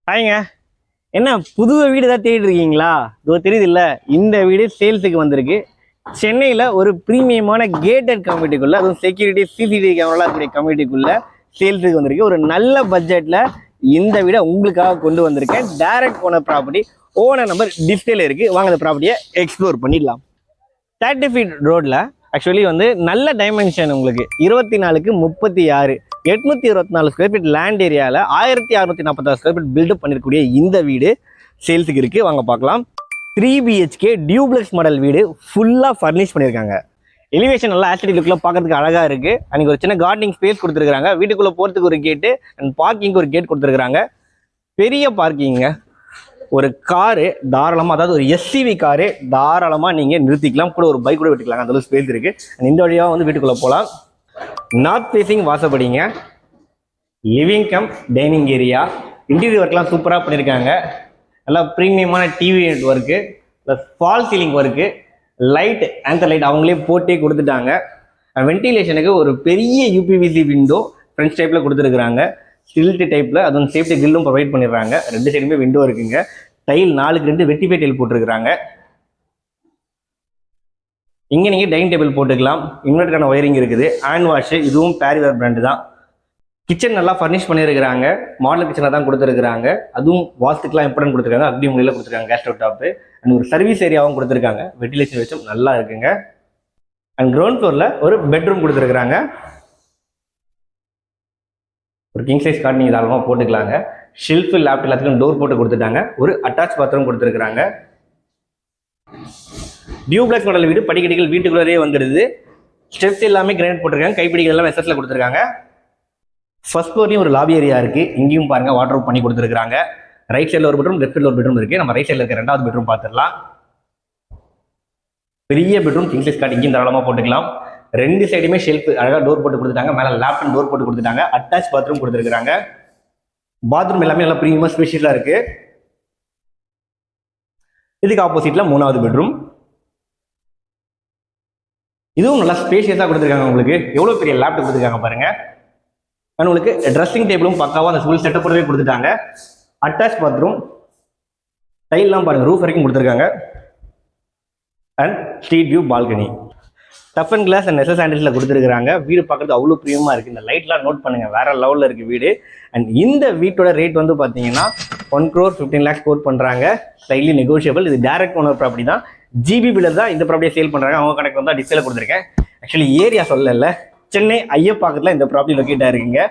ஹாய்ங்க. என்ன புது வீடு தான் தேடிட்டு இருக்கீங்களா? இதோ தெரியுது இல்ல, இந்த வீடு சேல்ஸுக்கு வந்திருக்கு. சென்னையில் ஒரு ப்ரீமியமான கேட்டட் கம்யூனிட்டிக்குள்ள, அதுவும் செக்யூரிட்டி சிசிடிவி கேமராலாம் இருக்கக்கூடிய கம்யூனிட்டிக்குள்ள சேல்ஸுக்கு வந்திருக்கு. ஒரு நல்ல பட்ஜெட்டில் இந்த வீடை உங்களுக்காக கொண்டு வந்திருக்கேன். Direct owner property, owner number டிஸ்பிளேல இருக்குது. வாங்க அந்த ப்ராப்பர்ட்டியை எக்ஸ்ப்ளோர் பண்ணிடலாம். 30 ஃபீட் ரோடில் ஆக்சுவலி வந்து நல்ல டைமென்ஷன் உங்களுக்கு 24க்கு 36 824 ஸ்கொயர் ஃபீட் லேண்ட் ஏரியாவில் 1646 ஸ்கொயர் ஃபீட் பில்டப் பண்ணிருக்கக்கூடிய இந்த வீடு சேல்ஸுக்கு இருக்குது. வாங்க பார்க்கலாம். 3 BHK டியூப்ளெக்ஸ் மாடல் வீடு, ஃபுல்லாக ஃபர்னிஷ் பண்ணியிருக்காங்க. எலிவேஷன் நல்லா ஆஸ்டடி லுக்கில் பார்க்கறதுக்கு அழகாக இருக்குது. அன்றைக்கி ஒரு சின்ன கார்டனிங் ஸ்பேஸ் கொடுத்துருக்காங்க. வீட்டுக்குள்ளே போகிறதுக்கு ஒரு கேட்டு அண்ட் பார்க்கிங்க்கு ஒரு கேட் கொடுத்துருக்காங்க. பெரிய பார்க்கிங்க. ஒரு காரு தாராளமாக, அதாவது ஒரு எஸ்சிவி காரு தாராளமாக நீங்கள் நிறுத்திக்கலாம். கூட ஒரு பைக் கூட விட்டுக்கலாம், அந்த அளவு ஸ்பேஸ் இருக்குது. அண்ட் இந்த வழியாக வந்து வீட்டுக்குள்ளே போகலாம். நார்த் ஃபேஸிங் வாசப்படிங்க. Living cum dining area. Interior ஒர்க்லாம் சூப்பராக பண்ணியிருக்காங்க. நல்லா ப்ரீமியமான TV work plus fall ceiling work, light ஆன்சர் லைட் அவங்களே போட்டே கொடுத்துட்டாங்க. வென்டிலேஷனுக்கு ஒரு பெரிய யூபிவிசி விண்டோ ஃப்ரெண்ட்ஸ் டைப்பில் கொடுத்துருக்குறாங்க. ஸ்டில்ட்டு டைப்பில், அதுவும் சேஃப்டி கில்லும் ப்ரொவைட் பண்ணிடுறாங்க. ரெண்டு சைடுமே விண்டோ இருக்குங்க. டைல் 4க்கு 2 வெட்டிஃபை டைல் போட்டிருக்கிறாங்க. இங்கே நீங்கள் டைனிங் டேபிள் போட்டுக்கலாம். இன்வெர்டருக்கான ஒயரிங் இருக்குது. ஹேண்ட் வாஷு, இதுவும் பேரிவேர் பிராண்டு தான். கிச்சன் நல்லா ஃபர்னிஷ் பண்ணியிருக்கிறாங்க. மாடல் கிச்சனாக தான் கொடுத்துருக்குறாங்க. அதுவும் வாஸ்துக்கெலாம் இம்பார்ட்டன்ட் கொடுத்துருக்காங்க. அக்னி முறையில் கொடுத்துருக்காங்க. கேஸ் ஸ்டவ் டாப்பு அண்ட் ஒரு சர்வீஸ் ஏரியாவும் கொடுத்துருக்காங்க. வெட்டிலேஷன் வச்சும் நல்லா இருக்குங்க. அண்ட் கிரவுண்ட் ஃப்ளோரில் ஒரு பெட்ரூம் கொடுத்துருக்குறாங்க. ஒரு கிங் சைஸ் கார்டு நீங்கள் தாராளமாக போட்டுக்கலாங்க. ஷெல்ஃபு, லேப்டாப் எல்லாத்துக்கும் டோர் போட்டு கொடுத்துட்டாங்க. ஒரு அட்டாச் பாத்ரூம் கொடுத்துருக்குறாங்க. டியூப்ளெக்ஸ் மாடல் வீடு, படிக்கடிகள் வீட்டுக்குள்ளே வந்துடுது. ஸ்டெப்ஸ் எல்லாமே கிரானைட் போட்டிருக்காங்க. கைப்பிடிகள் எல்லாம் எஸ்எஸ்ல கொடுத்துருக்காங்க. ஃபர்ஸ்ட் ஃப்ளோர்லையும் ஒரு லாபி ஏரியா இருக்குது. இங்கேயும் பாருங்கள் வாட்டர் பண்ணி கொடுத்துருக்காங்க. ரைட் சைடில் ஒரு பெட்ரூம், லெஃப்ட் சைடில் ஒரு பெட்ரூம் இருக்குது. நம்ம ரைட் சைடில் இருக்க 2வது பெட்ரூம் பார்த்துடலாம். பெரிய பெட்ரூம், கிங் சைஸ் கார்டு இங்கேயும் தாராளமாக போட்டுக்கலாம். 2 சைடுமே ஷெல்ஃப் அழகாக டோர் போட்டு கொடுத்துட்டாங்க. மேலே லேப்டாப் டோர் போட்டு கொடுத்துட்டாங்க. அட்டாச் பாத்ரூம் கொடுத்துருக்காங்க. பாத்ரூம் எல்லாமே நல்லா ப்ரீமியமாக ஸ்பேஷியஸாக இருக்குது. இதுக்கு ஆப்போசிட்டில் 3வது பெட்ரூம். இதுவும் நல்லா ஸ்பேஷியஸாக கொடுத்துருக்காங்க. உங்களுக்கு எவ்வளோ பெரிய லேப்டாப் கொடுத்துருக்காங்க பாருங்கள். அண்ட் உங்களுக்கு ட்ரெஸ்ஸிங் டேபிளும் பக்காவாக அந்த ஃபுல் செட்டப்போடவே கொடுத்துட்டாங்க. அட்டாச் பாத்ரூம், டைல்லாம் பாருங்கள் ரூஃப் வரைக்கும் கொடுத்துருக்காங்க. And street view balcony, tough and glass and நெசஸ் ஹேண்டில்ஸில் கொடுத்துருக்காங்க. வீடு பார்க்குறது அவ்வளோ ப்ரீமியமாக இருக்குது. இந்த லைட்லாம் நோட் பண்ணுங்கள், வேறு லெவலில் இருக்குது வீடு. அண்ட் இந்த வீட்டோட ரேட் வந்து பார்த்தீங்கன்னா 1,15,00,000 கோட் பண்ணுறாங்க. Slightly negotiable. இது டைரக்ட் ஓனர் ப்ராப்பர்ட்டி தான். ஜிபி பில்லர் தான் இந்த ப்ராப்பர்ட்டியை சேல் பண்ணுறாங்க. அவங்க கணக்கு வந்து டிஸ்பிளே கொடுத்துருக்கேன். ஆக்சுவலி ஏரியா சொல்லலை, சென்னை ஐயப்பாக்கத்தில் இந்த ப்ராப்பர்ட்டி லொக்கேட்டாக இருக்குங்க.